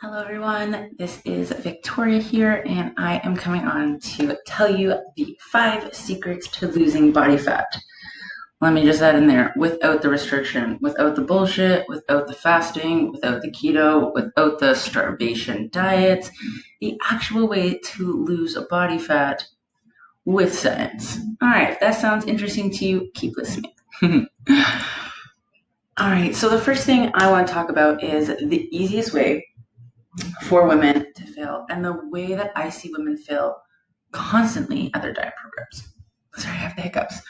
Hello everyone, this is Victoria here and I am coming on to tell you the 5 secrets to losing body fat. Let me just add in there, without the restriction, without the bullshit, without the fasting, without the keto, without the starvation diets, the actual way to lose body fat with science. Alright, if that sounds interesting to you, keep listening. Alright, so the first thing I want to talk about is the easiest way for women to fail and the way that I see women fail constantly at their diet programs. Sorry, I have the hiccups.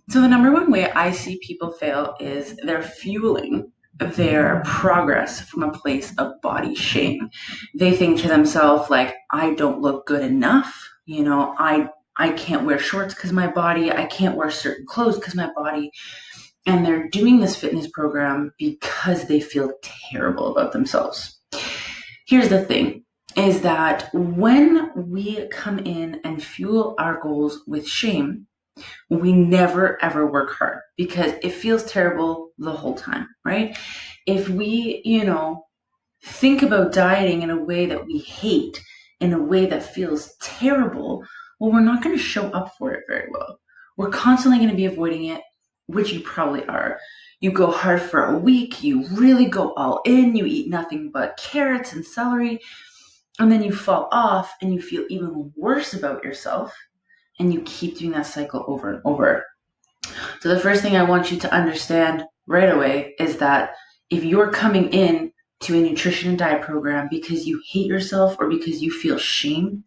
So the number one way I see people fail is they're fueling their progress from a place of body shame. They think to themselves like, I don't look good enough. I can't wear shorts because my body, I can't wear certain clothes because my body. And they're doing this fitness program because they feel terrible about themselves. Here's the thing, is that when we come in and fuel our goals with shame, we never ever work hard because it feels terrible the whole time, right? If we, think about dieting in a way that we hate, in a way that feels terrible, well, we're not going to show up for it very well. We're constantly going to be avoiding it, which you probably are. You go hard for a week, you really go all in, you eat nothing but carrots and celery, and then you fall off and you feel even worse about yourself, and you keep doing that cycle over and over. So the first thing I want you to understand right away is that if you're coming in to a nutrition and diet program because you hate yourself or because you feel shame,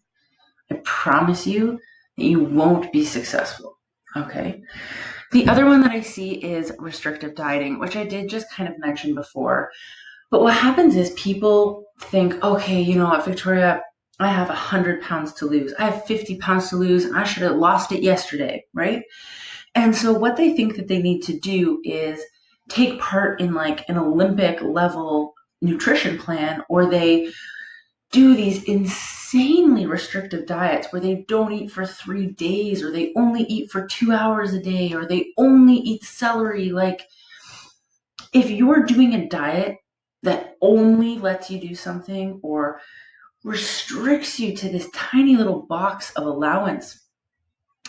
I promise you that you won't be successful, okay? The other one that I see is restrictive dieting, which I did just kind of mention before. But what happens is people think, okay, you know what, Victoria, I have 100 pounds to lose. I have 50 pounds to lose, and I should have lost it yesterday, right? And so what they think that they need to do is take part in like an Olympic level nutrition plan, or they do these insanely restrictive diets where they don't eat for 3 days, or they only eat for 2 hours a day, or they only eat celery. Like, if you're doing a diet that only lets you do something or restricts you to this tiny little box of allowance,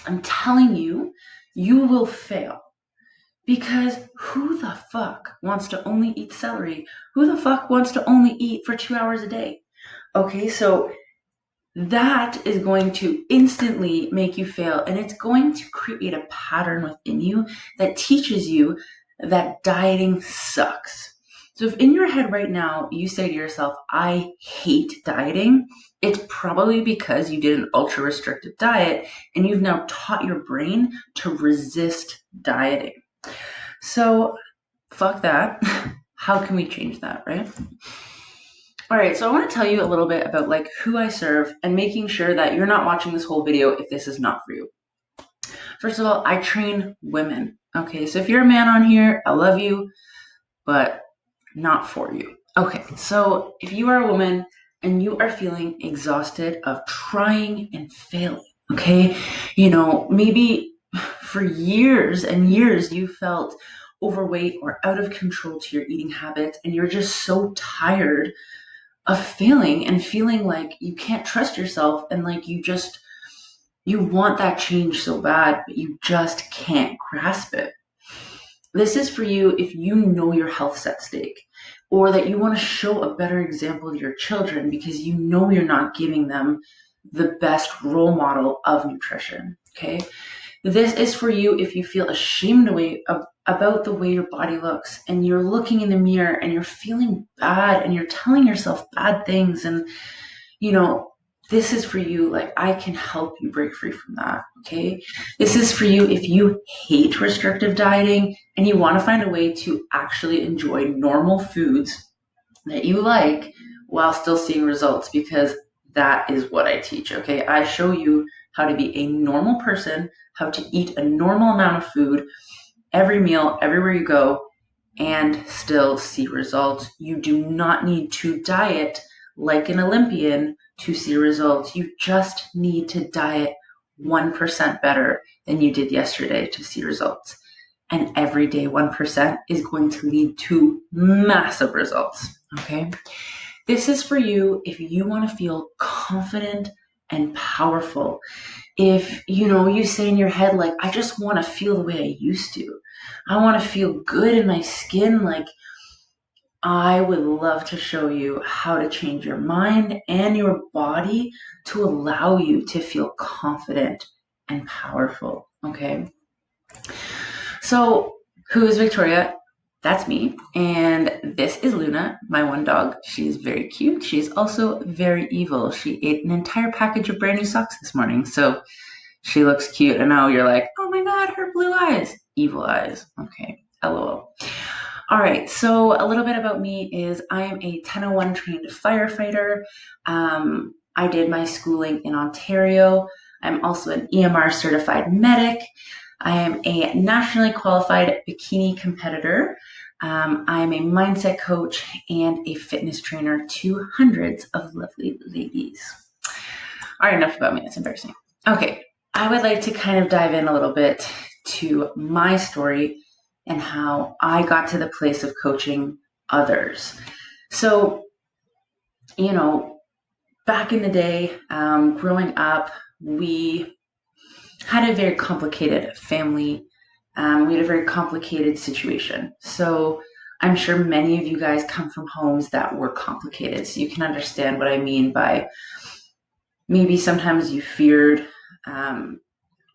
I'm telling you, you will fail. Because who the fuck wants to only eat celery? Who the fuck wants to only eat for 2 hours a day? Okay, so that is going to instantly make you fail, and it's going to create a pattern within you that teaches you that dieting sucks. So if in your head right now you say to yourself, I hate dieting, it's probably because you did an ultra restrictive diet and you've now taught your brain to resist dieting. So fuck that. How can we change that, right? All right, so I want to tell you a little bit about like who I serve and making sure that you're not watching this whole video if this is not for you. First of all, I train women. Okay, so if you're a man on here, I love you, but not for you. Okay, so if you are a woman and you are feeling exhausted of trying and failing, okay, maybe for years and years you felt overweight or out of control to your eating habits, and you're just so tired of failing and feeling like you can't trust yourself, and like you want that change so bad, but you just can't grasp it. This is for you if you know your health's at stake, or that you want to show a better example to your children because you know you're not giving them the best role model of nutrition, okay? This is for you if you feel ashamed about the way your body looks, and you're looking in the mirror and you're feeling bad and you're telling yourself bad things, and this is for you. Like, I can help you break free from that, okay? This is for you if you hate restrictive dieting and you want to find a way to actually enjoy normal foods that you like while still seeing results, because that is what I teach, okay? I show you how to be a normal person, how to eat a normal amount of food every meal, everywhere you go, and still see results. You do not need to diet like an Olympian to see results. You just need to diet 1% better than you did yesterday to see results. And every day 1% is going to lead to massive results, okay? This is for you if you want to feel confident and powerful. If you say in your head, like, I just want to feel the way I used to. I want to feel good in my skin. Like, I would love to show you how to change your mind and your body to allow you to feel confident and powerful. Okay. So, who is Victoria? That's me. And this is Luna, my one dog. She's very cute. She's also very evil. She ate an entire package of brand new socks this morning. So she looks cute. And now you're like, oh my God, her blue eyes. Evil eyes. Okay. LOL. All right. So a little bit about me is I am a 1001 trained firefighter. I did my schooling in Ontario. I'm also an EMR certified medic. I am a nationally qualified bikini competitor. I'm a mindset coach and a fitness trainer to hundreds of lovely ladies. All right, enough about me. That's embarrassing. Okay, I would like to kind of dive in a little bit to my story and how I got to the place of coaching others. So, back in the day, growing up, we had a very complicated family. We had a very complicated situation. So I'm sure many of you guys come from homes that were complicated. So you can understand what I mean by maybe sometimes you feared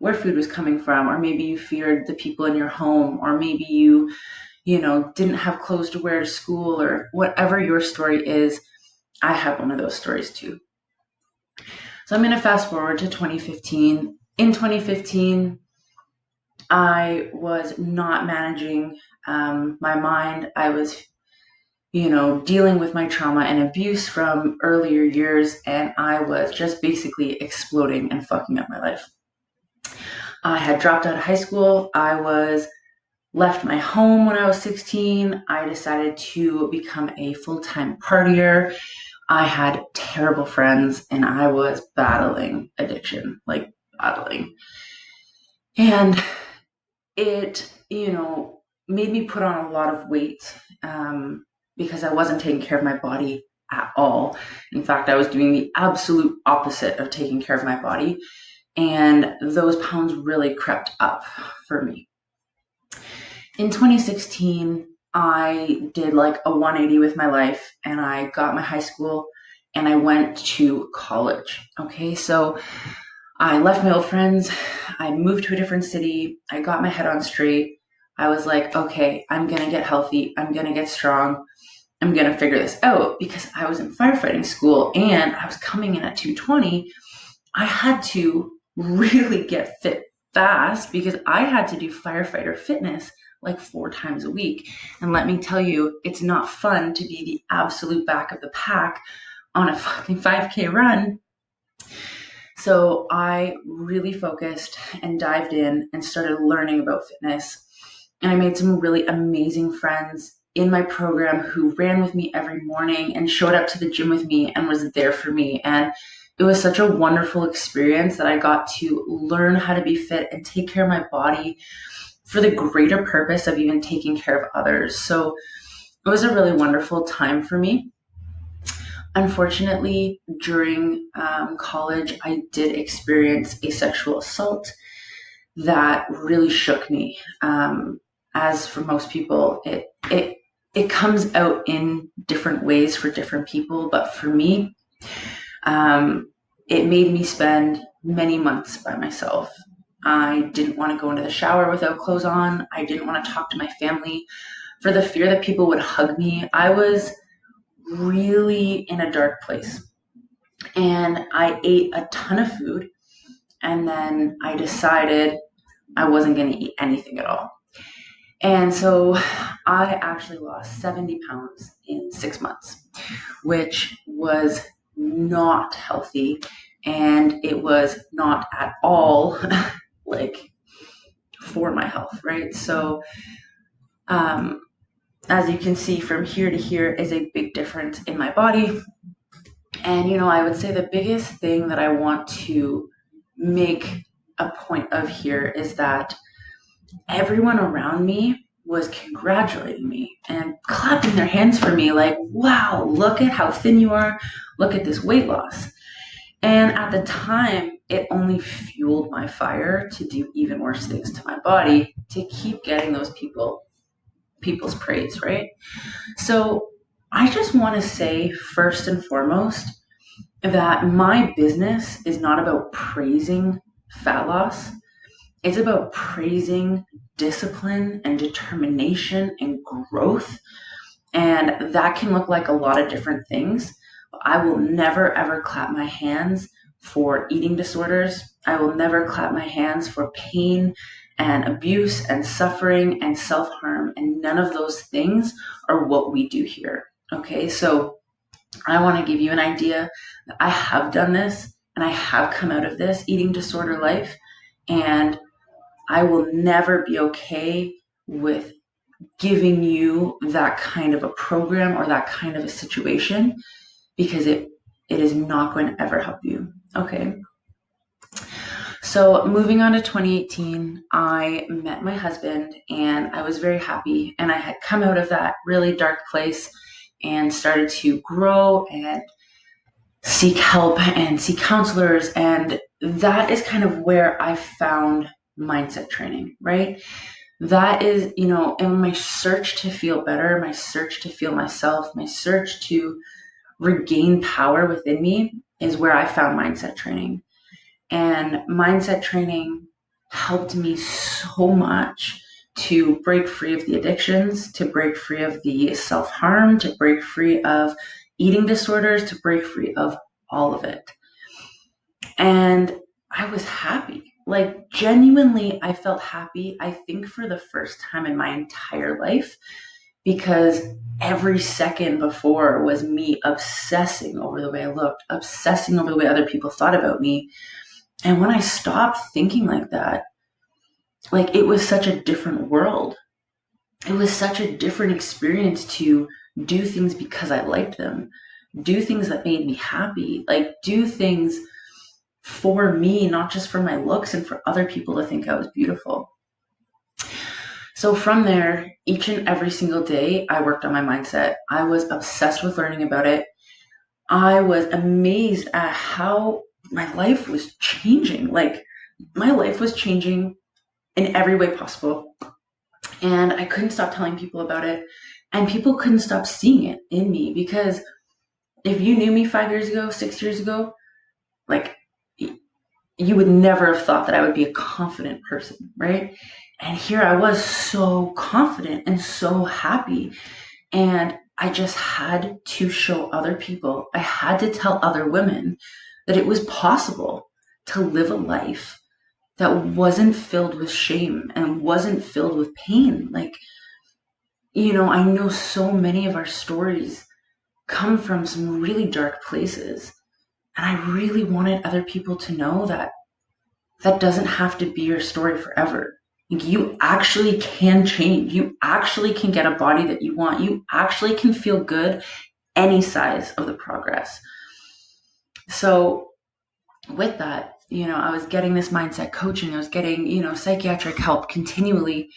where food was coming from, or maybe you feared the people in your home, or maybe you didn't have clothes to wear to school, or whatever your story is. I have one of those stories too. So I'm going to fast forward to 2015. In 2015, I was not managing my mind. I was, dealing with my trauma and abuse from earlier years, and I was just basically exploding and fucking up my life. I had dropped out of high school. I was left my home when I was 16. I decided to become a full-time partier. I had terrible friends, and I was battling addiction, like battling. And it, made me put on a lot of weight because I wasn't taking care of my body at all. In fact, I was doing the absolute opposite of taking care of my body. And those pounds really crept up for me. In 2016, I did like a 180 with my life, and I got my high school and I went to college. Okay, so I left my old friends. I moved to a different city. I got my head on straight. I was like, okay, I'm going to get healthy. I'm going to get strong. I'm going to figure this out, because I was in firefighting school and I was coming in at 220. I had to really get fit fast because I had to do firefighter fitness like 4 times a week. And let me tell you, it's not fun to be the absolute back of the pack on a fucking 5K run. So I really focused and dived in and started learning about fitness. And I made some really amazing friends in my program who ran with me every morning and showed up to the gym with me and was there for me. And it was such a wonderful experience that I got to learn how to be fit and take care of my body for the greater purpose of even taking care of others. So it was a really wonderful time for me. Unfortunately, during college, I did experience a sexual assault that really shook me. As for most people, it comes out in different ways for different people, but for me, it made me spend many months by myself. I didn't want to go into the shower without clothes on. I didn't want to talk to my family for the fear that people would hug me. I was really in a dark place. And I ate a ton of food, and then I decided I wasn't going to eat anything at all. And so I actually lost 70 pounds in 6 months, which was not healthy. And it was not at all like for my health, right? So, as you can see, from here to here is a big difference in my body. And, I would say the biggest thing that I want to make a point of here is that everyone around me was congratulating me and clapping their hands for me, like, wow, look at how thin you are. Look at this weight loss. And at the time, it only fueled my fire to do even worse things to my body to keep getting those people's praise, right? So I just want to say, first and foremost, that my business is not about praising fat loss. It's about praising discipline and determination and growth. And that can look like a lot of different things. I will never, ever clap my hands for eating disorders. I will never clap my hands for pain and abuse and suffering and self-harm. And none of those things are what we do here. Okay, so I want to give you an idea that I have done this and I have come out of this eating disorder life. And I will never be okay with giving you that kind of a program or that kind of a situation, because it is not going to ever help you. Okay. So moving on to 2018, I met my husband and I was very happy, and I had come out of that really dark place and started to grow and seek help and seek counselors. And that is kind of where I found mindset training, right? That is, in my search to feel better, my search to feel myself, my search to regain power within me is where I found mindset training. And mindset training helped me so much to break free of the addictions, to break free of the self-harm, to break free of eating disorders, to break free of all of it. And I was happy. Like, genuinely, I felt happy, I think, for the first time in my entire life, because every second before was me obsessing over the way I looked, obsessing over the way other people thought about me. And when I stopped thinking like that, like, it was such a different world. It was such a different experience to do things because I liked them, do things that made me happy, like do things for me, not just for my looks and for other people to think I was beautiful. So from there, each and every single day, I worked on my mindset. I was obsessed with learning about it. I was amazed at how my life was changing. Like, my life was changing in every way possible. And I couldn't stop telling people about it. And people couldn't stop seeing it in me, because if you knew me 5 years ago, 6 years ago, like, you would never have thought that I would be a confident person, right? And here I was, so confident and so happy. And I just had to show other people, I had to tell other women that it was possible to live a life that wasn't filled with shame and wasn't filled with pain. Like, I know so many of our stories come from some really dark places. And I really wanted other people to know that that doesn't have to be your story forever. Like, you actually can change. You actually can get a body that you want. You actually can feel good any size of the progress. So with that, I was getting this mindset coaching. I was getting, psychiatric help continually.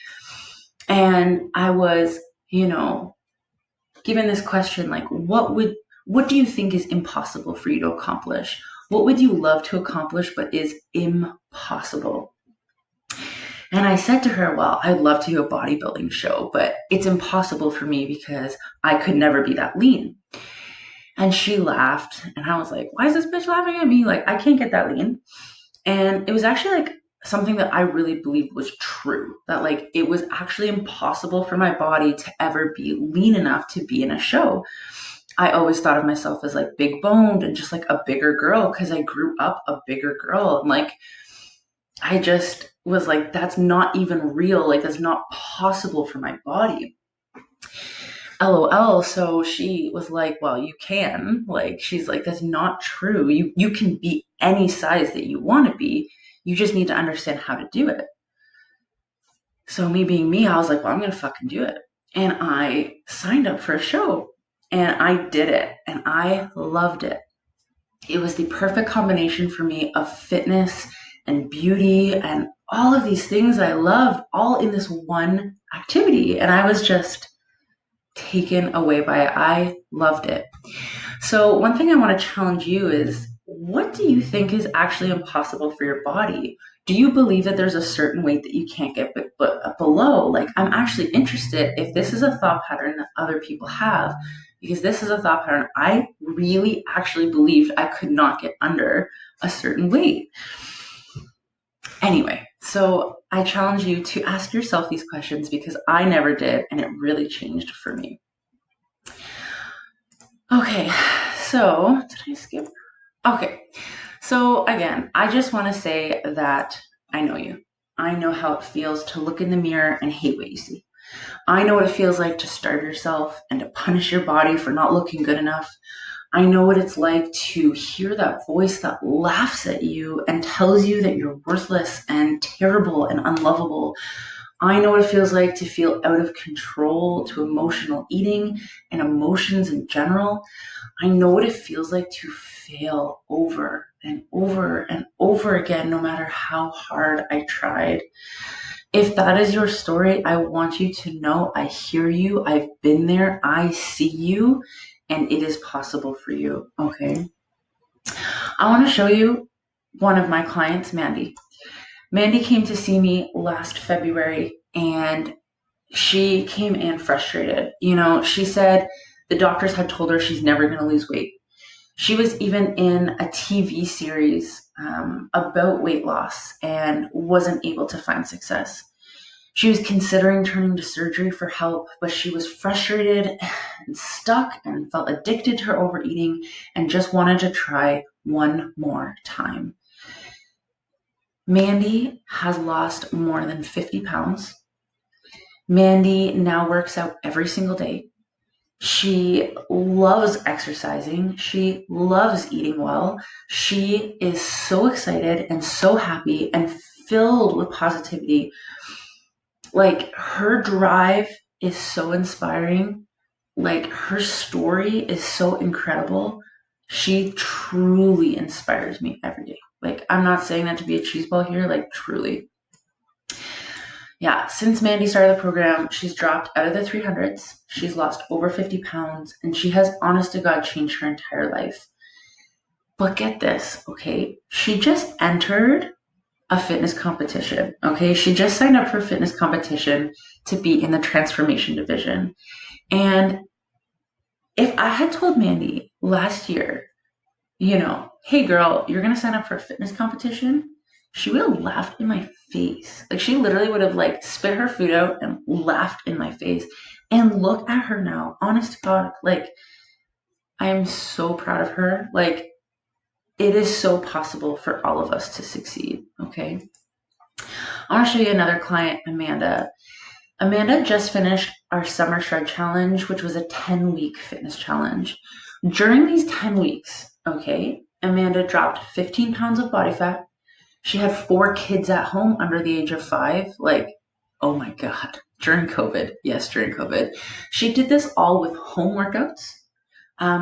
And I was, given this question, like, what do you think is impossible for you to accomplish? What would you love to accomplish but is impossible? And I said to her, well, I'd love to do a bodybuilding show, but it's impossible for me because I could never be that lean. And she laughed, and I was like, why is this bitch laughing at me? Like, I can't get that lean. And it was actually like something that I really believed was true, that like it was actually impossible for my body to ever be lean enough to be in a show. I always thought of myself as like big boned and just like a bigger girl, because I grew up a bigger girl. And like, I just was like, that's not even real. Like, that's not possible for my body. LOL. So she was like, well, you can. Like, she's like, that's not true. You can be any size that you want to be. You just need to understand how to do it. So me being me, I was like, well, I'm going to fucking do it. And I signed up for a show, and I did it, and I loved it. It was the perfect combination for me of fitness and beauty and all of these things I loved all in this one activity. And I was just taken away by it. I loved it. So, one thing I want to challenge you is, what do you think is actually impossible for your body? Do you believe that there's a certain weight that you can't get below? Like, I'm actually interested if this is a thought pattern that other people have, because this is a thought pattern I really actually believed I could not get under a certain weight. Anyway, so I challenge you to ask yourself these questions because I never did, and it really changed for me. Okay, so did I skip? Okay, so again, I just want to say that I know you. I know how it feels to look in the mirror and hate what you see. I know what it feels like to starve yourself and to punish your body for not looking good enough. I know what it's like to hear that voice that laughs at you and tells you that you're worthless and terrible and unlovable. I know what it feels like to feel out of control, to emotional eating and emotions in general. I know what it feels like to fail over and over and over again, no matter how hard I tried. If that is your story, I want you to know I hear you. I've been there. I see you, and it is possible for you. Okay. I want to show you one of my clients, Mandy. Mandy came to see me last February, and she came in frustrated. She said the doctors had told her she's never going to lose weight. She was even in a TV series about weight loss and wasn't able to find success. She was considering turning to surgery for help, but she was frustrated and stuck and felt addicted to her overeating and just wanted to try one more time. Mandy has lost more than 50 pounds. Mandy now works out every single day. She loves exercising. She loves eating well. She is so excited and so happy and filled with positivity. Like, her drive is so inspiring. Like, her story is so incredible. She truly inspires me every day. Like, I'm not saying that to be a cheeseball here, like, truly. Yeah, since Mandy started the program, she's dropped out of the 300s. She's lost over 50 pounds, and she has, honest to God, changed her entire life. But get this, okay? She just entered a fitness competition, okay? She just signed up for a fitness competition to be in the transformation division. And if I had told Mandy last year, hey girl, you're going to sign up for a fitness competition, she would have laughed in my face. Like, she literally would have spit her food out and laughed in my face. And look at her now. Honest to God, I am so proud of her. It is so possible for all of us to succeed. Okay. I want to show you another client, Amanda. Amanda just finished our Summer Shred Challenge, which was a 10-week fitness challenge. During these 10 weeks, okay, Amanda dropped 15 pounds of body fat. She had 4 kids at home under the age of 5. Oh my God, during COVID. Yes, during COVID. She did this all with home workouts.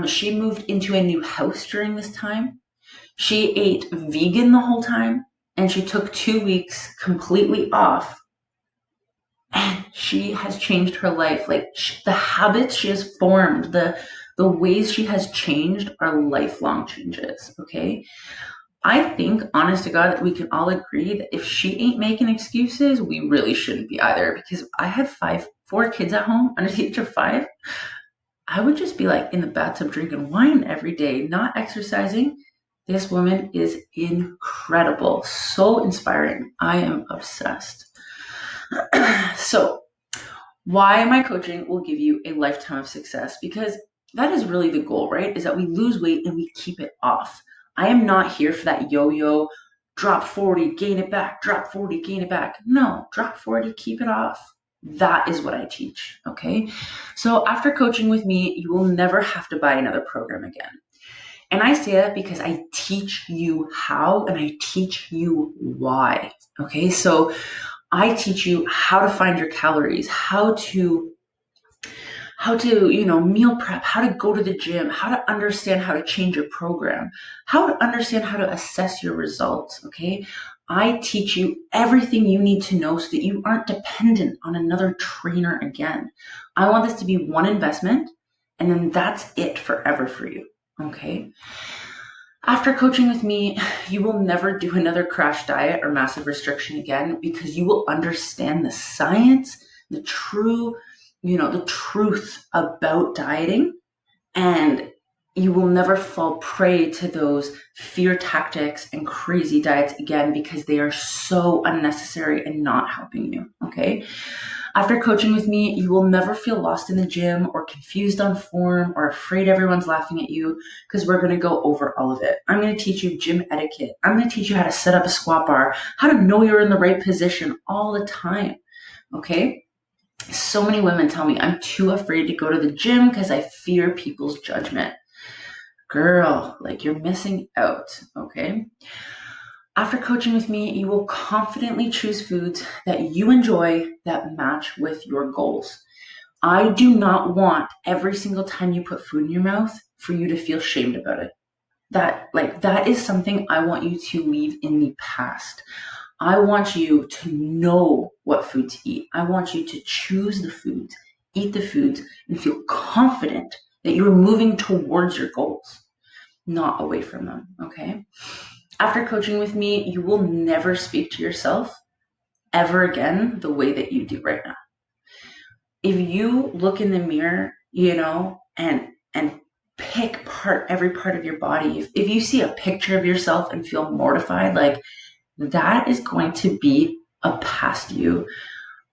She moved into a new house during this time. She ate vegan the whole time, and she took 2 weeks completely off. And she has changed her life. The habits she has formed, the ways she has changed are lifelong changes. Okay. I think, honest to God, that we can all agree that if she ain't making excuses, we really shouldn't be either. Because if I had 4 kids at home under the age of 5, I would just be in the bathtub drinking wine every day, not exercising. This woman is incredible, so inspiring. I am obsessed. So, why my coaching will give you a lifetime of success? Because that is really the goal, right? Is that we lose weight and we keep it off. I am not here for that yo-yo, drop 40, gain it back, drop 40, gain it back. No, drop 40, keep it off. That is what I teach, okay? So after coaching with me, you will never have to buy another program again. And I say that because I teach you how and I teach you why, okay? So I teach you how to find your calories, how to meal prep, how to go to the gym, how to understand how to change your program, how to understand how to assess your results. Okay. I teach you everything you need to know so that you aren't dependent on another trainer again. I want this to be one investment, and then that's it forever for you. Okay? After coaching with me, you will never do another crash diet or massive restriction again, because you will understand the science, the truth about dieting, and you will never fall prey to those fear tactics and crazy diets again, because they are so unnecessary and not helping you. Okay? After coaching with me, you will never feel lost in the gym or confused on form or afraid everyone's laughing at you, because we're going to go over all of it. I'm going to teach you gym etiquette. I'm going to teach you how to set up a squat bar, how to know you're in the right position all the time. Okay? So many women tell me I'm too afraid to go to the gym because I fear people's judgment. Girl, like, you're missing out. Okay? After coaching with me, you will confidently choose foods that you enjoy that match with your goals. I do not want every single time you put food in your mouth for you to feel shamed about it. That is something I want you to leave in the past. I want you to know what food to eat. I want you to choose the foods, eat the foods, and feel confident that you're moving towards your goals, not away from them. Okay? After coaching with me, you will never speak to yourself ever again the way that you do right now. If you look in the mirror, and pick every part of your body, if you see a picture of yourself and feel mortified, like, that is going to be a past you.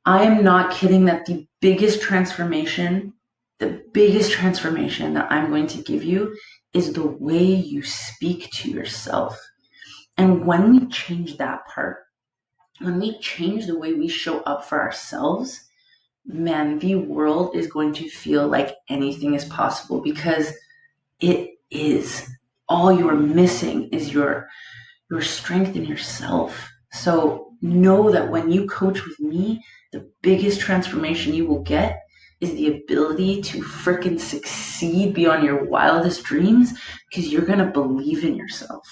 I am not kidding that the biggest transformation that I'm going to give you is the way you speak to yourself. And when we change that part, when we change the way we show up for ourselves, man, the world is going to feel like anything is possible, because it is. All you are missing is your strength in yourself. So know that when you coach with me, the biggest transformation you will get is the ability to freaking succeed beyond your wildest dreams, because you're going to believe in yourself.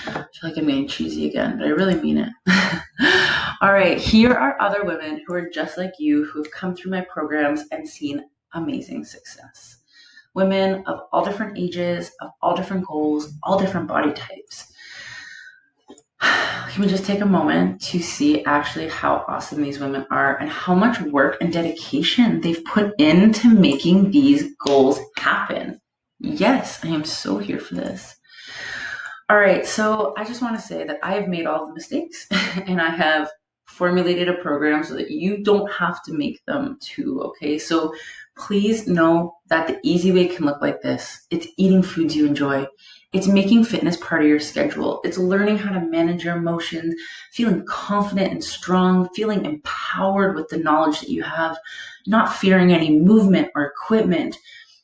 I feel like I'm getting cheesy again, but I really mean it. All right, here are other women who are just like you, who have come through my programs and seen amazing success. Women of all different ages, of all different goals, all different body types. Can we just take a moment to see actually how awesome these women are and how much work and dedication they've put into making these goals happen? Yes, I am so here for this. All right, so I just want to say that I have made all the mistakes and I have formulated a program so that you don't have to make them too, okay? So please know that the easy way can look like this. It's eating foods you enjoy. It's making fitness part of your schedule. It's learning how to manage your emotions, feeling confident and strong, feeling empowered with the knowledge that you have, not fearing any movement or equipment,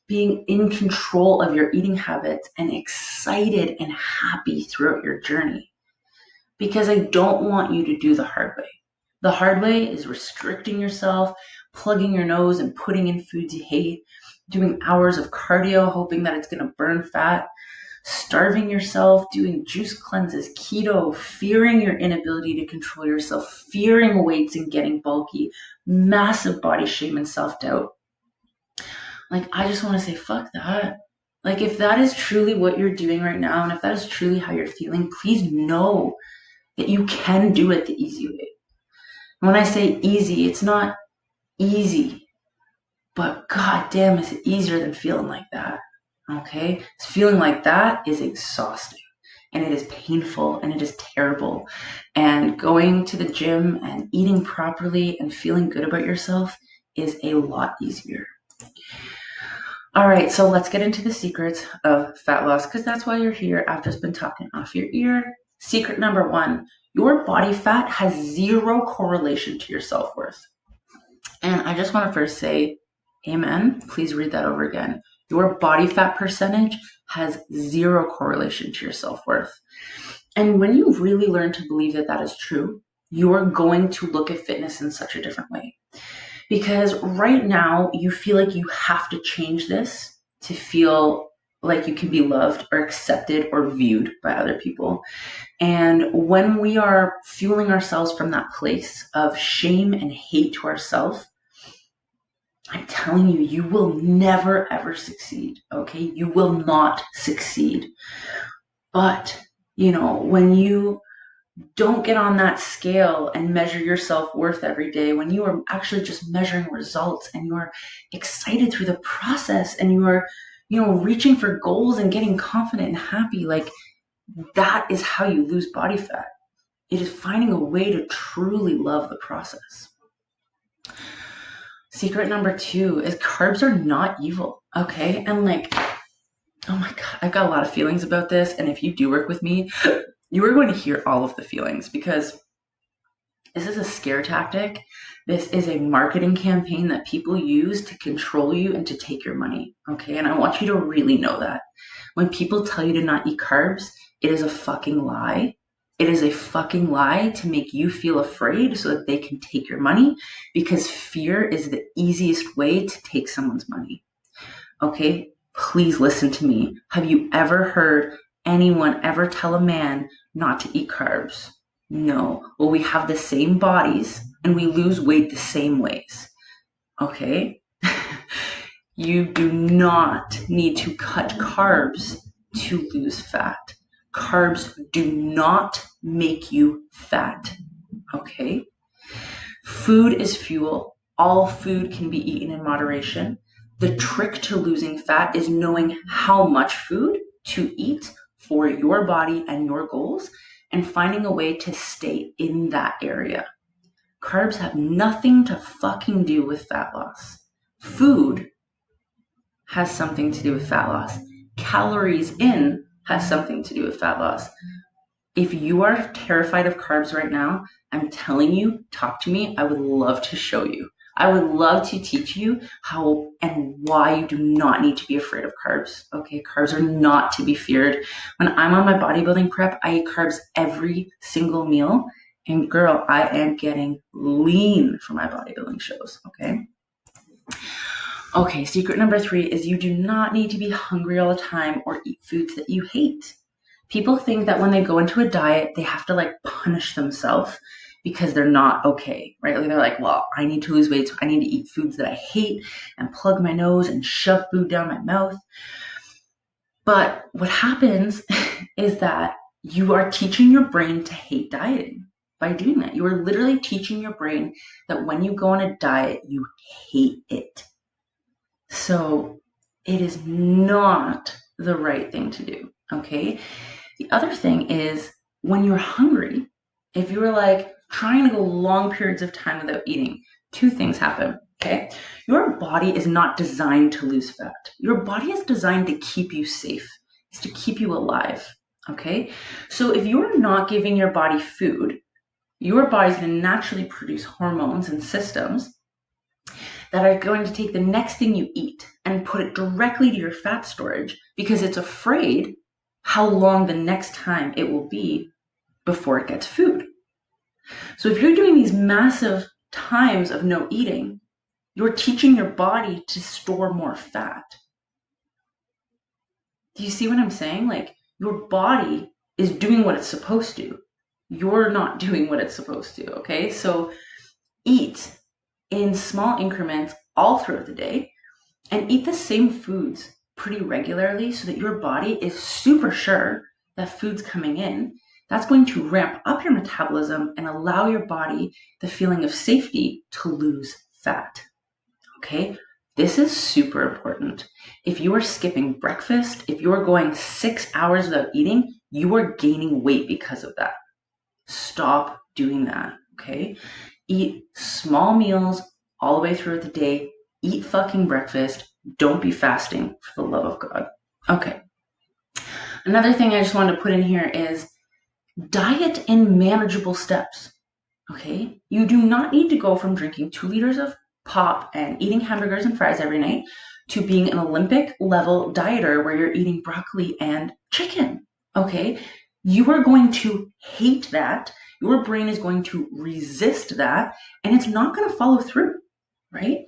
being in control of your eating habits, and excited and happy throughout your journey. Because I don't want you to do the hard way. The hard way is restricting yourself, plugging your nose and putting in foods you hate, doing hours of cardio hoping that it's going to burn fat, starving yourself, doing juice cleanses, keto, fearing your inability to control yourself, fearing weights and getting bulky, massive body shame and self-doubt. Like, I just want to say, fuck that. Like, if that is truly what you're doing right now, and if that is truly how you're feeling, please know that you can do it the easy way. When I say easy, it's not easy, but goddamn, is it easier than feeling like that? Okay? Feeling like that is exhausting, and it is painful, and it is terrible. And going to the gym and eating properly and feeling good about yourself is a lot easier. All right, so let's get into the secrets of fat loss, because that's why you're here. I've just been talking off your ear. Secret number 1, your body fat has zero correlation to your self-worth. And I just want to first say, amen. Please read that over again. Your body fat percentage has zero correlation to your self-worth. And when you really learn to believe that that is true, you're going to look at fitness in such a different way. Because right now you feel like you have to change this to feel like you can be loved or accepted or viewed by other people. And when we are fueling ourselves from that place of shame and hate to ourselves, I'm telling you, you will never ever succeed. Okay. You will not succeed. But, when you don't get on that scale and measure your self-worth every day, when you are actually just measuring results and you are excited through the process and you are, reaching for goals and getting confident and happy, like that is how you lose body fat. It is finding a way to truly love the process. Secret number 2 is carbs are not evil. Okay. And oh my God, I've got a lot of feelings about this. And if you do work with me, you are going to hear all of the feelings, because this is a scare tactic. This is a marketing campaign that people use to control you and to take your money. Okay. And I want you to really know that when people tell you to not eat carbs, it is a fucking lie. It is a fucking lie to make you feel afraid so that they can take your money, because fear is the easiest way to take someone's money. Okay. Please listen to me. Have you ever heard anyone ever tell a man not to eat carbs? No. Well, we have the same bodies and we lose weight the same ways. Okay? You do not need to cut carbs to lose fat. Carbs do not make you fat. Okay? Food is fuel. All food can be eaten in moderation. The trick to losing fat is knowing how much food to eat for your body and your goals, and finding a way to stay in that area. Carbs have nothing to fucking do with fat loss. Food has something to do with fat loss. Calories in has something to do with fat loss. If you are terrified of carbs right now, I'm telling you, talk to me. I would love to show you. I would love to teach you how and why you do not need to be afraid of carbs. Okay, carbs are not to be feared. When I'm on my bodybuilding prep, I eat carbs every single meal. And girl, I am getting lean for my bodybuilding shows, okay? Okay, secret number 3 is you do not need to be hungry all the time or eat foods that you hate. People think that when they go into a diet, they have to punish themselves because they're not okay, right? They're like, well, I need to lose weight, so I need to eat foods that I hate and plug my nose and shove food down my mouth. But what happens is that you are teaching your brain to hate dieting by doing that. You are literally teaching your brain that when you go on a diet, you hate it. So it is not the right thing to do, okay? The other thing is when you're hungry, if you're trying to go long periods of time without eating, 2 things happen, okay? Your body is not designed to lose fat. Your body is designed to keep you safe. It's to keep you alive, okay? So if you're not giving your body food, your body's going to naturally produce hormones and systems that are going to take the next thing you eat and put it directly to your fat storage, because it's afraid how long the next time it will be before it gets food. So if you're doing these massive times of no eating, you're teaching your body to store more fat. Do you see what I'm saying? Your body is doing what it's supposed to. You're not doing what it's supposed to, okay? So eat in small increments all throughout the day and eat the same foods pretty regularly so that your body is super sure that food's coming in. That's going to ramp up your metabolism and allow your body the feeling of safety to lose fat. Okay? This is super important. If you are skipping breakfast, if you are going 6 hours without eating, you are gaining weight because of that. Stop doing that, okay? Eat small meals all the way throughout the day. Eat fucking breakfast. Don't be fasting, for the love of God. Okay. Another thing I just wanted to put in here is diet in manageable steps. Okay? You do not need to go from drinking 2 liters of pop and eating hamburgers and fries every night to being an Olympic level dieter where you're eating broccoli and chicken. Okay? You are going to hate that. Your brain is going to resist that, and it's not going to follow through, right?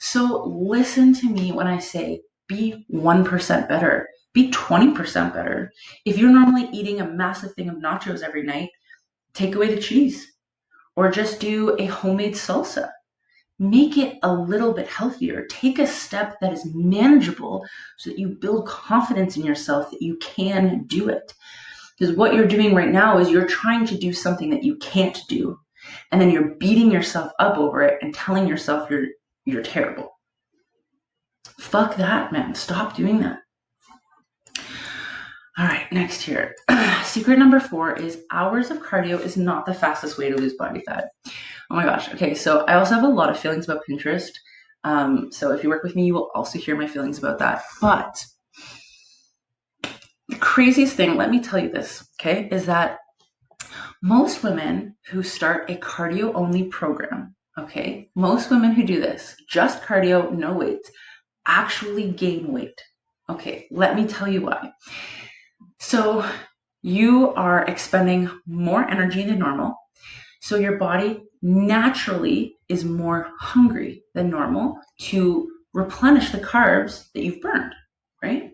So listen to me when I say be 1% better. Be 20% better. If you're normally eating a massive thing of nachos every night, take away the cheese or just do a homemade salsa. Make it a little bit healthier. Take a step that is manageable so that you build confidence in yourself that you can do it. Because what you're doing right now is you're trying to do something that you can't do. And then you're beating yourself up over it and telling yourself you're terrible. Fuck that, man. Stop doing that. All right, next here. Secret number 4 is hours of cardio is not the fastest way to lose body fat. Oh my gosh. Okay, so I also have a lot of feelings about Pinterest. So if you work with me, you will also hear my feelings about that. But the craziest thing, let me tell you this, okay, is that most women who start a cardio only program, okay, most women who do this, just cardio, no weights, actually gain weight. Okay, let me tell you why. So you are expending more energy than normal. So your body naturally is more hungry than normal to replenish the carbs that you've burned, right?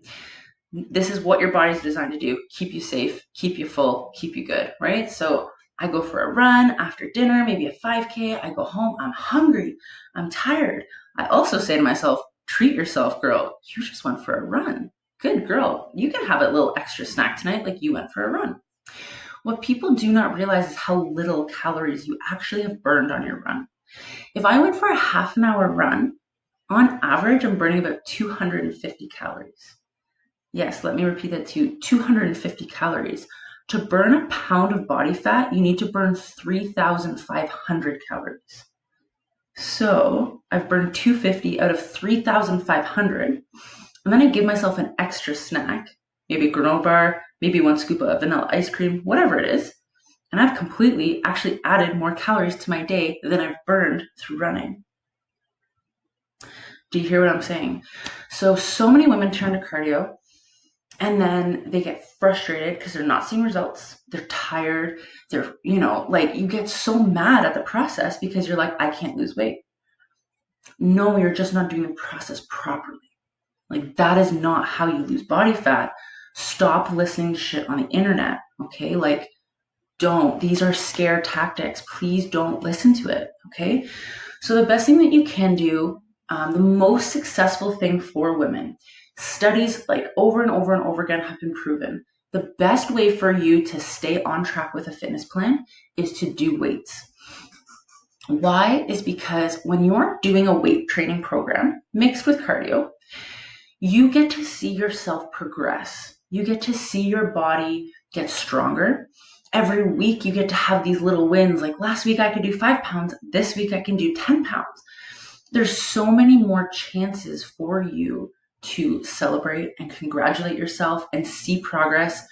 This is what your body's designed to do. Keep you safe, keep you full, keep you good, right? So I go for a run after dinner, maybe a 5K. I go home, I'm hungry, I'm tired. I also say to myself, treat yourself, girl. You just went for a run. Good girl. You can have a little extra snack tonight like you went for a run. What people do not realize is how little calories you actually have burned on your run. If I went for a half an hour run, on average, I'm burning about 250 calories. Yes, let me repeat that to you, 250 calories. To burn a pound of body fat, you need to burn 3,500 calories. So I've burned 250 out of 3,500, and then I give myself an extra snack, maybe a granola bar, maybe 1 scoop of vanilla ice cream, whatever it is, and I've completely actually added more calories to my day than I've burned through running. Do you hear what I'm saying? So many women turn to cardio and then they get frustrated because they're not seeing results. They're tired. They're, like you get so mad at the process because you're like, I can't lose weight. No, you're just not doing the process properly. Like that is not how you lose body fat. Stop listening to shit on the internet. Okay. Like don't, these are scare tactics. Please don't listen to it. Okay. So the best thing that you can do, the most successful thing for women, studies like over and over and over again have been proven. The best way for you to stay on track with a fitness plan is to do weights. Why? Is because when you're doing a weight training program mixed with cardio, you get to see yourself progress. You get to see your body get stronger. Every week you get to have these little wins. Like last week I could do 5 pounds. This week I can do 10 pounds. There's so many more chances for you to celebrate and congratulate yourself and see progress.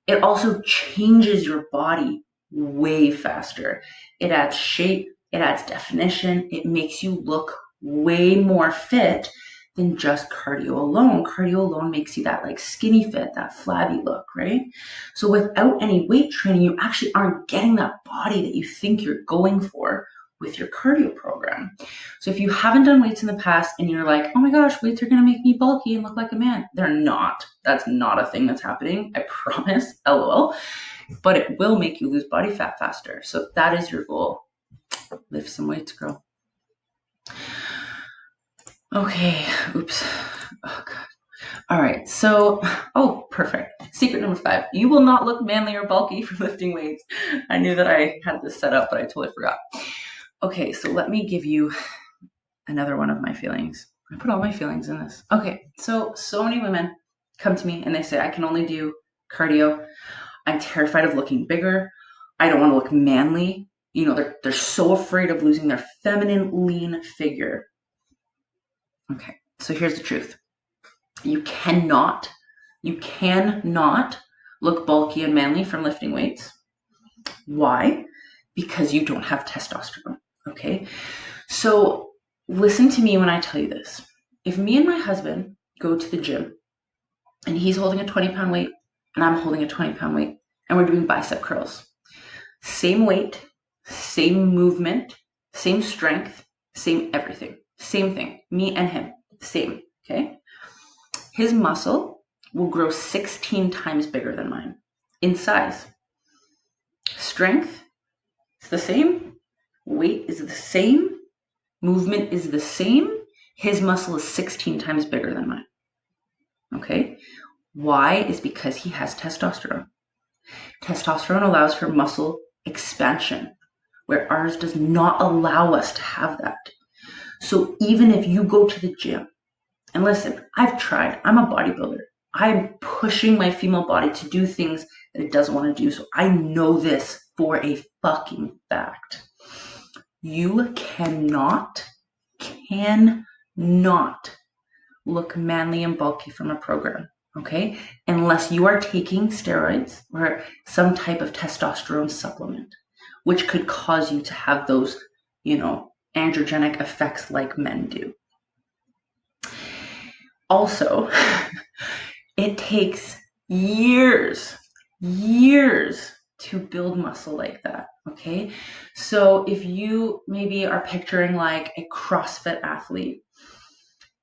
It also changes your body way faster. It adds shape, it adds definition, it makes you look way more fit than just cardio alone. Cardio alone makes you that like skinny fit, that flabby look, right? So without any weight training, you actually aren't getting that body that you think you're going for with your cardio program. So if you haven't done weights in the past and you're like, oh my gosh, weights are going to make me bulky and look like a man. They're not. That's not a thing that's happening. I promise. LOL. But it will make you lose body fat faster. So that is your goal. Lift some weights, girl. Okay. Oops. Oh, God. All right. So, perfect. Secret number 5. You will not look manly or bulky for lifting weights. I knew that I had this set up, but I totally forgot. Okay. So let me give you another one of my feelings. I put all my feelings in this. Okay. So many women come to me and they say, I can only do cardio. I'm terrified of looking bigger. I don't want to look manly. They're so afraid of losing their feminine, lean figure. Okay, so here's the truth. You cannot look bulky and manly from lifting weights. Why? Because you don't have testosterone, okay? So listen to me when I tell you this. If me and my husband go to the gym and he's holding a 20-pound weight and I'm holding a 20-pound weight and we're doing bicep curls, same weight, same movement, same strength, same everything, same thing, me and him, same, okay? His muscle will grow 16 times bigger than mine in size. Strength is the same. Weight is the same. Movement is the same. His muscle is 16 times bigger than mine. Okay? Why? Is because he has testosterone. Testosterone allows for muscle expansion, where ours does not allow us to have that. So even if you go to the gym, and listen, I've tried, I'm a bodybuilder. I'm pushing my female body to do things that it doesn't want to do. So I know this for a fucking fact. You cannot look manly and bulky from a program, okay? Unless you are taking steroids or some type of testosterone supplement, which could cause you to have those, androgenic effects like men do. Also, it takes years to build muscle like that, okay? So if you maybe are picturing like a CrossFit athlete,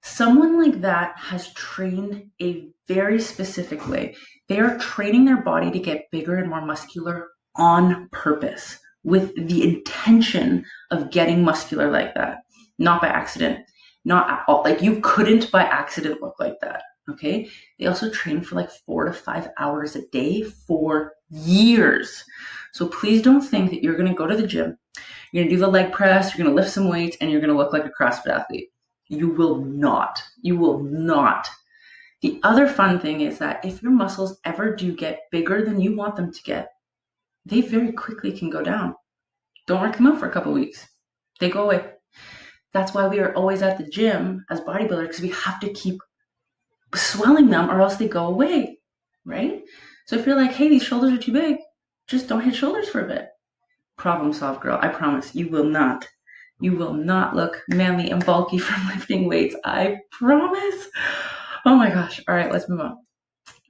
someone like that has trained a very specific way. They are training their body to get bigger and more muscular on purpose with the intention of getting muscular like that, not by accident. Not at all. Like you couldn't by accident look like that. Okay. They also train for like 4 to 5 hours a day for years. So please don't think that you're going to go to the gym, you're going to do the leg press, you're going to lift some weights, and you're going to look like a CrossFit athlete. You will not. You will not. The other fun thing is that if your muscles ever do get bigger than you want them to get, they very quickly can go down. Don't work them out for a couple weeks. They go away. That's why we are always at the gym as bodybuilders, because we have to keep swelling them or else they go away, right? So if you're like, hey, these shoulders are too big, just don't hit shoulders for a bit. Problem solved, girl. I promise you will not. You will not look manly and bulky from lifting weights. I promise. Oh my gosh. All right, let's move on.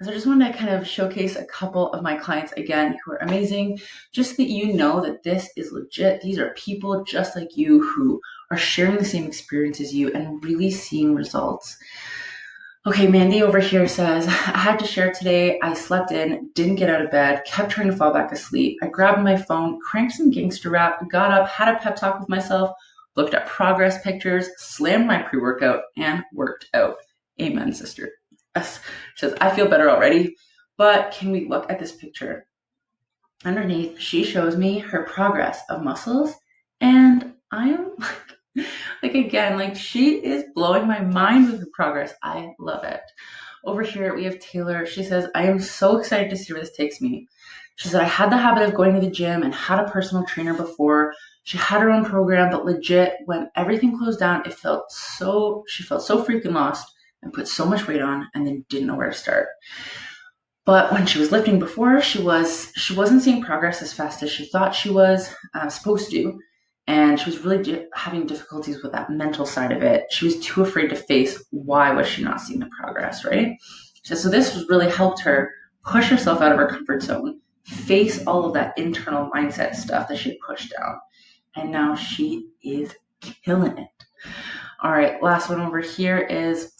So I just wanted to kind of showcase a couple of my clients again who are amazing, just that you know that this is legit. These are people just like you who are sharing the same experience as you and really seeing results. Okay, Mandy over here says, I had to share today. I slept in, didn't get out of bed, kept trying to fall back asleep. I grabbed my phone, cranked some gangster rap, got up, had a pep talk with myself, looked at progress pictures, slammed my pre-workout, and worked out. Amen, sister. Yes. She says, I feel better already, but can we look at this picture? Underneath, she shows me her progress of muscles, and I am like she is blowing my mind with her progress. I love it. Over here, we have Taylor. She says, I am so excited to see where this takes me. She said, I had the habit of going to the gym and had a personal trainer before. She had her own program, but legit, when everything closed down, she felt so freaking lost and put so much weight on and then didn't know where to start. But when she was lifting before, she wasn't seeing progress as fast as she thought she was supposed to. And she was really having difficulties with that mental side of it. She was too afraid to face why was she not seeing the progress, right? So this was really helped her push herself out of her comfort zone, face all of that internal mindset stuff that she had pushed down. And now she is killing it. All right, last one over here is,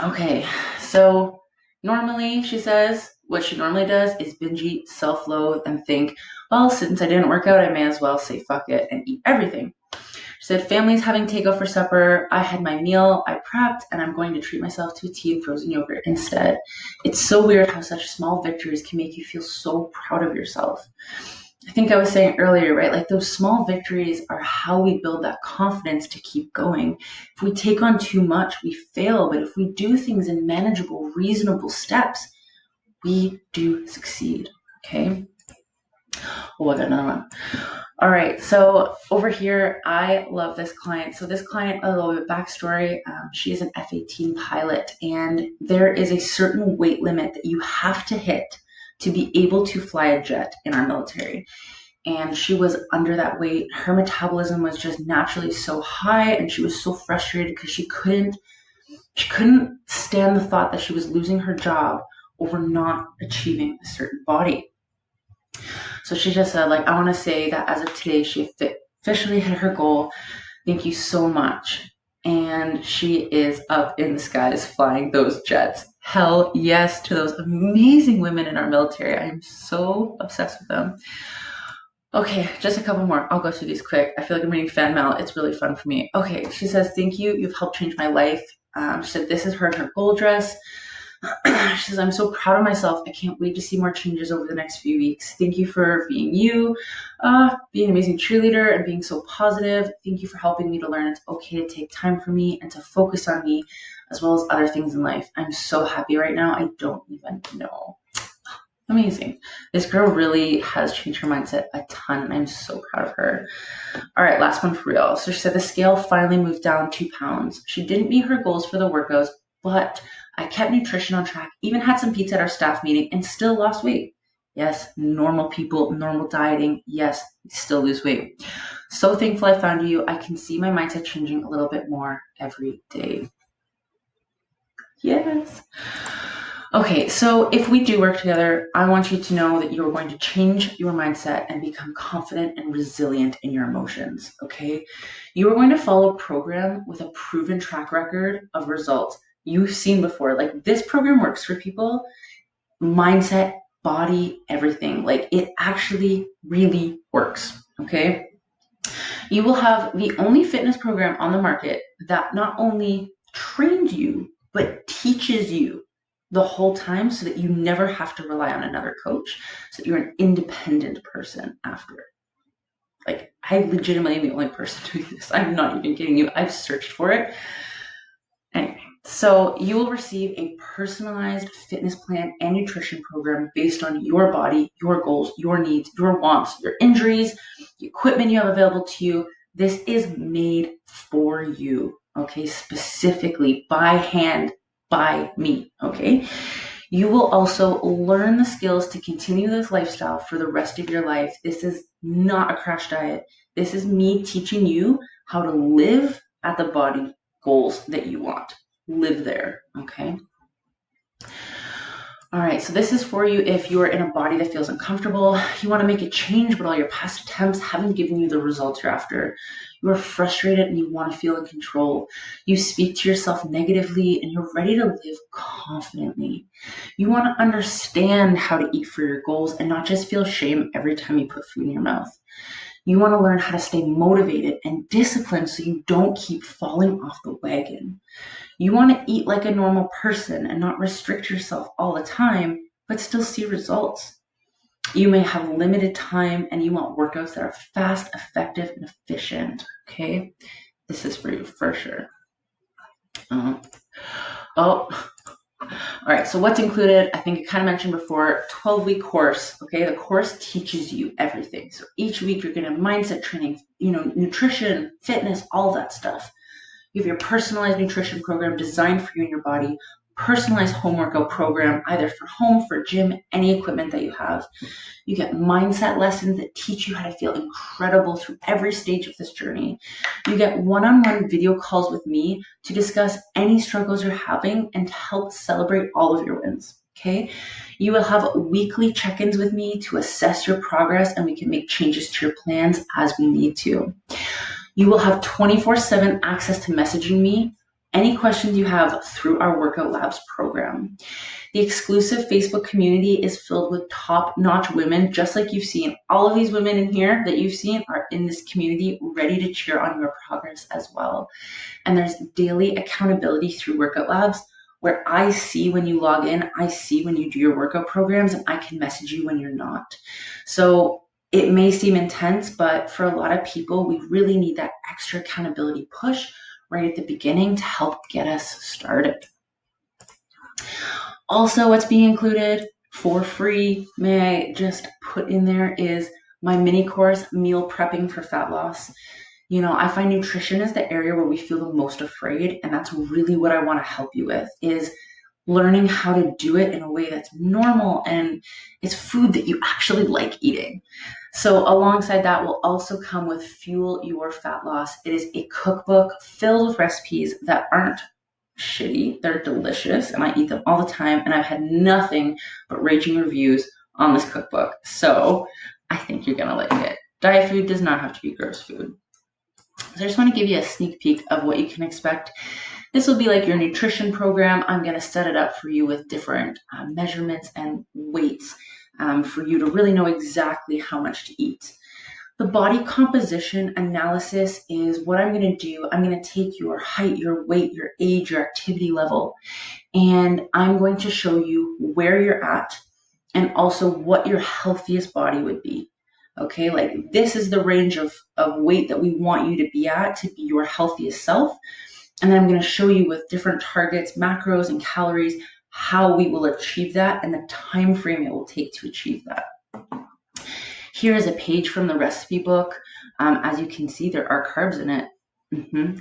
okay, so normally, she says, what she normally does is binge eat, self-loathe, and think, well, since I didn't work out, I may as well say fuck it and eat everything. She said, family's having takeout for supper. I had my meal, I prepped, and I'm going to treat myself to a tea and frozen yogurt instead. It's so weird how such small victories can make you feel so proud of yourself. I think I was saying earlier, right? Like those small victories are how we build that confidence to keep going. If we take on too much, we fail. But if we do things in manageable, reasonable steps, we do succeed. Okay. Oh, I got another one. All right. So over here, I love this client. So this client, a little bit backstory. She is an F-18 pilot, and there is a certain weight limit that you have to hit to be able to fly a jet in our military. And she was under that weight. Her metabolism was just naturally so high, and she was so frustrated because she couldn't stand the thought that she was losing her job over not achieving a certain body. So she just said, like, I want to say that as of today, she officially hit her goal. Thank you so much. And she is up in the skies flying those jets. Hell yes to those amazing women in our military. I am so obsessed with them. Okay, just a couple more. I'll go through these quick. I feel like I'm reading fan mail. It's really fun for me. Okay, she says, thank you. You've helped change my life. She said, this is her in her goal dress. She says, I'm so proud of myself. I can't wait to see more changes over the next few weeks. Thank you for being you, being an amazing cheerleader and being so positive. Thank you for helping me to learn it's okay to take time for me and to focus on me as well as other things in life. I'm so happy right now. I don't even know. Amazing. This girl really has changed her mindset a ton, and I'm so proud of her. All right, last one for real. So she said the scale finally moved down 2 pounds. She didn't meet her goals for the workouts, but I kept nutrition on track, even had some pizza at our staff meeting, and still lost weight. Yes, normal people, normal dieting. Yes, still lose weight. So thankful I found you. I can see my mindset changing a little bit more every day. Yes. Okay, so if we do work together, I want you to know that you're going to change your mindset and become confident and resilient in your emotions, okay? You are going to follow a program with a proven track record of results you've seen before. Like, this program works for people, mindset, body, everything. Like, it actually really works, okay? You will have the only fitness program on the market that not only trains you, but teaches you the whole time so that you never have to rely on another coach, so that you're an independent person after. Like, I legitimately am the only person doing this. I'm not even kidding you. I've searched for it. Anyway, so you will receive a personalized fitness plan and nutrition program based on your body, your goals, your needs, your wants, your injuries, the equipment you have available to you. This is made for you, okay? Specifically by hand, by me, okay? You will also learn the skills to continue this lifestyle for the rest of your life. This is not a crash diet. This is me teaching you how to live at the body goals that you want. Live there, okay? All right, so this is for you if you're in a body that feels uncomfortable, you want to make a change, but all your past attempts haven't given you the results you're after. You are frustrated and you want to feel in control. You speak to yourself negatively and you're ready to live confidently. You want to understand how to eat for your goals and not just feel shame every time you put food in your mouth. You want to learn how to stay motivated and disciplined so you don't keep falling off the wagon. You want to eat like a normal person and not restrict yourself all the time, but still see results. You may have limited time and you want workouts that are fast, effective, and efficient. Okay, this is for you for sure. All right, so what's included? I think I kind of mentioned before, 12-week course, okay? The course teaches you everything. So each week you're getting mindset training, nutrition, fitness, all that stuff. You have your personalized nutrition program designed for you and your body, personalized home workout program, either for home, for gym, any equipment that you have. You get mindset lessons that teach you how to feel incredible through every stage of this journey. You get one-on-one video calls with me to discuss any struggles you're having and to help celebrate all of your wins. Okay. You will have weekly check-ins with me to assess your progress and we can make changes to your plans as we need to. You will have 24/7 access to messaging me, any questions you have through our Workout Labs program. The exclusive Facebook community is filled with top-notch women, just like you've seen. All of these women in here that you've seen are in this community ready to cheer on your progress as well. And there's daily accountability through Workout Labs where I see when you log in, I see when you do your workout programs, and I can message you when you're not. So it may seem intense, but for a lot of people, we really need that extra accountability push right at the beginning to help get us started. Also, what's being included for free, may I just put in there, is my mini course, Meal Prepping for Fat Loss. I find nutrition is the area where we feel the most afraid, and that's really what I want to help you with, is learning how to do it in a way that's normal and it's food that you actually like eating. So alongside that will also come with Fuel Your Fat Loss. It is a cookbook filled with recipes that aren't shitty. They're delicious and I eat them all the time and I've had nothing but raging reviews on this cookbook. So I think you're gonna like it. Diet food does not have to be gross food. So I just want to give you a sneak peek of what you can expect This will be like your nutrition program. I'm going to set it up for you with different measurements and weights for you to really know exactly how much to eat. The body composition analysis is what I'm going to do. I'm going to take your height, your weight, your age, your activity level, and I'm going to show you where you're at and also what your healthiest body would be. Okay, like this is the range of weight that we want you to be at to be your healthiest self. And then I'm going to show you with different targets, macros, and calories how we will achieve that and the time frame it will take to achieve that. Here is a page from the recipe book. As you can see, there are carbs in it.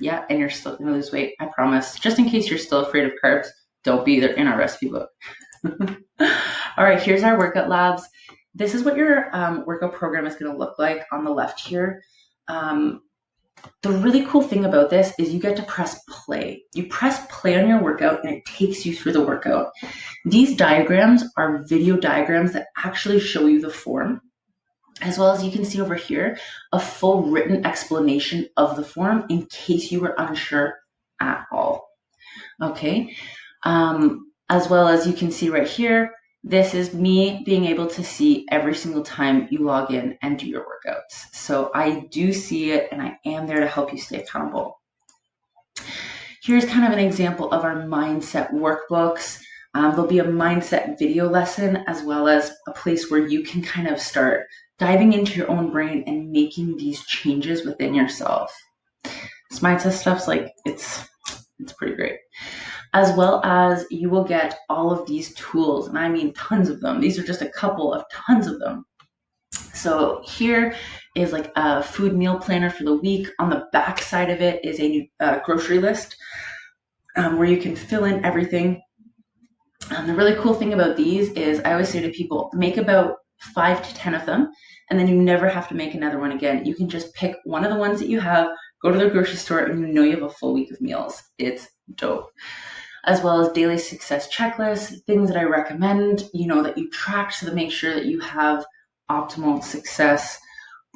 Yeah, and you're still going to lose weight, I promise. Just in case you're still afraid of carbs, don't be. They're in our recipe book. All right, here's our workout labs. This is what your workout program is going to look like on the left here. The really cool thing about this is you get to press play. You press play on your workout and it takes you through the workout. These diagrams are video diagrams that actually show you the form, as well as you can see over here, a full written explanation of the form in case you were unsure at all. Okay, as well as you can see right here, this is me being able to see every single time you log in and do your workouts. So I do see it and I am there to help you stay accountable. Here's kind of an example of our mindset workbooks. There'll be a mindset video lesson as well as a place where you can kind of start diving into your own brain and making these changes within yourself. This mindset stuff's like, it's pretty great. As well as you will get all of these tools, and I mean tons of them. These are just a couple of tons of them. So here is like a food meal planner for the week. On the back side of it is a grocery list where you can fill in everything. The really cool thing about these is I always say to people, make about 5 to 10 of them, and then you never have to make another one again. You can just pick one of the ones that you have, go to the grocery store, and you know you have a full week of meals. It's dope. As well as daily success checklists, things that I recommend, that you track so to make sure that you have optimal success.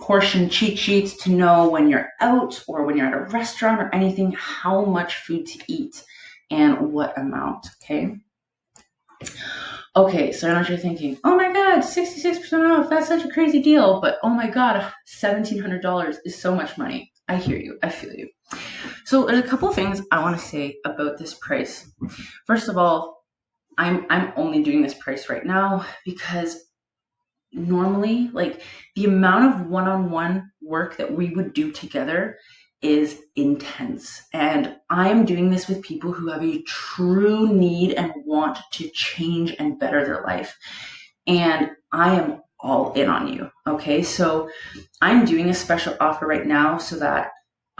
Portion cheat sheets to know when you're out or when you're at a restaurant or anything, how much food to eat and what amount, okay? Okay, so I know what you're thinking, oh my God, 66% off, that's such a crazy deal, but oh my God, $1,700 is so much money. I hear you, I feel you. So there's a couple of things I want to say about this price. First of all, I'm only doing this price right now because normally, like, the amount of one-on-one work that we would do together is intense. And I am doing this with people who have a true need and want to change and better their life. And I am all in on you. Okay, so I'm doing a special offer right now so that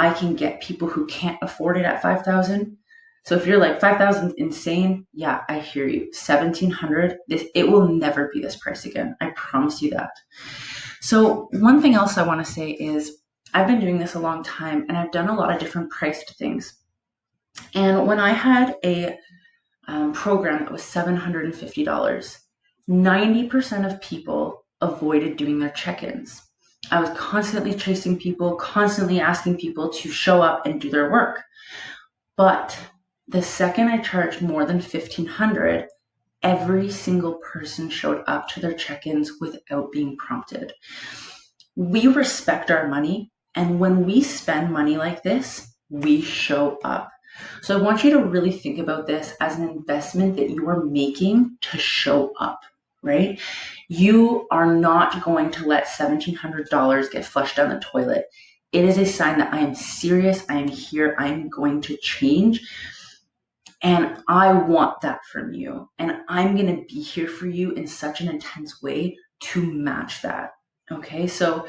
I can get people who can't afford it at $5,000. So if you're like 5,000 insane, yeah, I hear you. 1,700, it will never be this price again. I promise you that. So one thing else I want to say is I've been doing this a long time and I've done a lot of different priced things. And when I had a program that was $750, 90% of people avoided doing their check-ins. I was constantly chasing people, constantly asking people to show up and do their work. But the second I charged more than $1,500, every single person showed up to their check-ins without being prompted. We respect our money, and when we spend money like this, we show up. So I want you to really think about this as an investment that you are making to show up, right? You are not going to let $1,700 get flushed down the toilet. It is a sign that I am serious, I am here, I am going to change. And I want that from you. And I'm going to be here for you in such an intense way to match that. Okay, so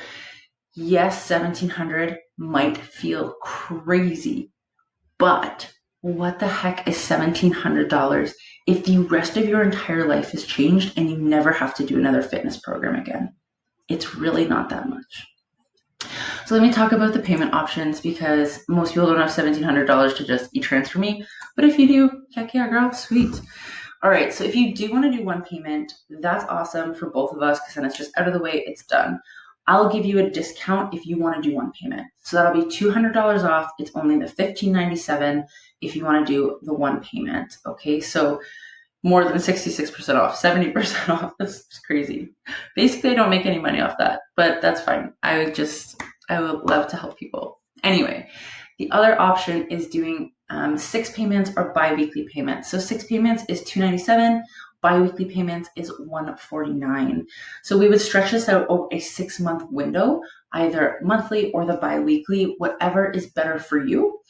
yes, $1,700 might feel crazy, but what the heck is $1,700 if the rest of your entire life has changed and you never have to do another fitness program again? It's really not that much. So let me talk about the payment options because most people don't have $1,700 to just e-transfer me. But if you do, heck yeah, girl, sweet. All right, so if you do want to do one payment, that's awesome for both of us because then it's just out of the way, it's done. I'll give you a discount if you want to do one payment. So that'll be $200 off. It's only the $15.97 if you want to do the one payment. Okay, so more than 66% off, 70% off. This is crazy. Basically, I don't make any money off that, but that's fine. I would love to help people. Anyway, the other option is doing 6 payments or bi-weekly payments. So 6 payments is $297. Bi-weekly payments is $149. So we would stretch this out over a 6-month window, either monthly or the bi-weekly, whatever is better for you.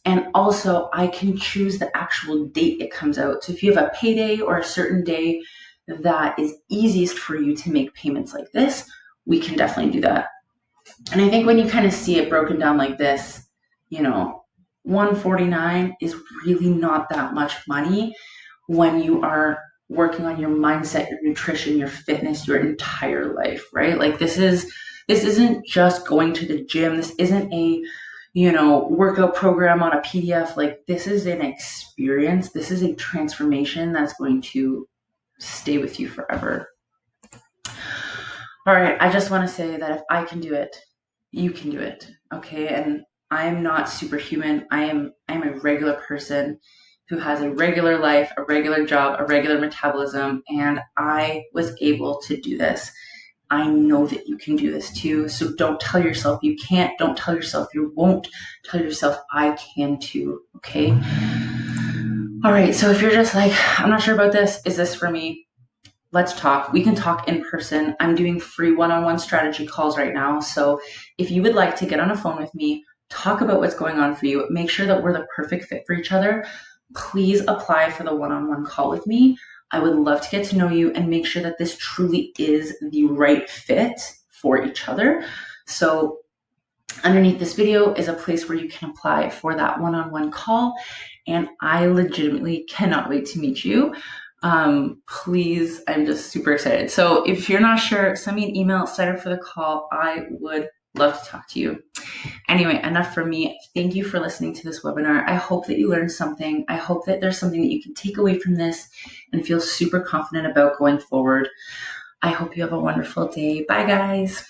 And also, I can choose the actual date it comes out. So if you have a payday or a certain day that is easiest for you to make payments like this, we can definitely do that. And I think when you kind of see it broken down like this, $149 is really not that much money when you are working on your mindset, your nutrition, your fitness, your entire life, right? Like this isn't just going to the gym. This isn't a workout program on a PDF. Like this is an experience. This is a transformation that's going to stay with you forever. All right. I just want to say that if I can do it, you can do it. Okay. And I am not superhuman. I'm a regular person who has a regular life, a regular job, a regular metabolism, and I was able to do this. I know that you can do this too. So don't tell yourself you can't. Don't tell yourself you won't. Tell yourself I can too. Okay. All right. So if you're just like, I'm not sure about this, is this for me? Let's talk. We can talk in person. I'm doing free one-on-one strategy calls right now. So if you would like to get on a phone with me, talk about what's going on for you, make sure that we're the perfect fit for each other, please apply for the one-on-one call with me. I would love to get to know you and make sure that this truly is the right fit for each other. So underneath this video is a place where you can apply for that one-on-one call. And I legitimately cannot wait to meet you. Please, I'm just super excited. So if you're not sure, send me an email, sign up for the call. I would love to talk to you. Anyway, enough from me. Thank you for listening to this webinar. I hope that you learned something. I hope that there's something that you can take away from this and feel super confident about going forward. I hope you have a wonderful day. Bye, guys.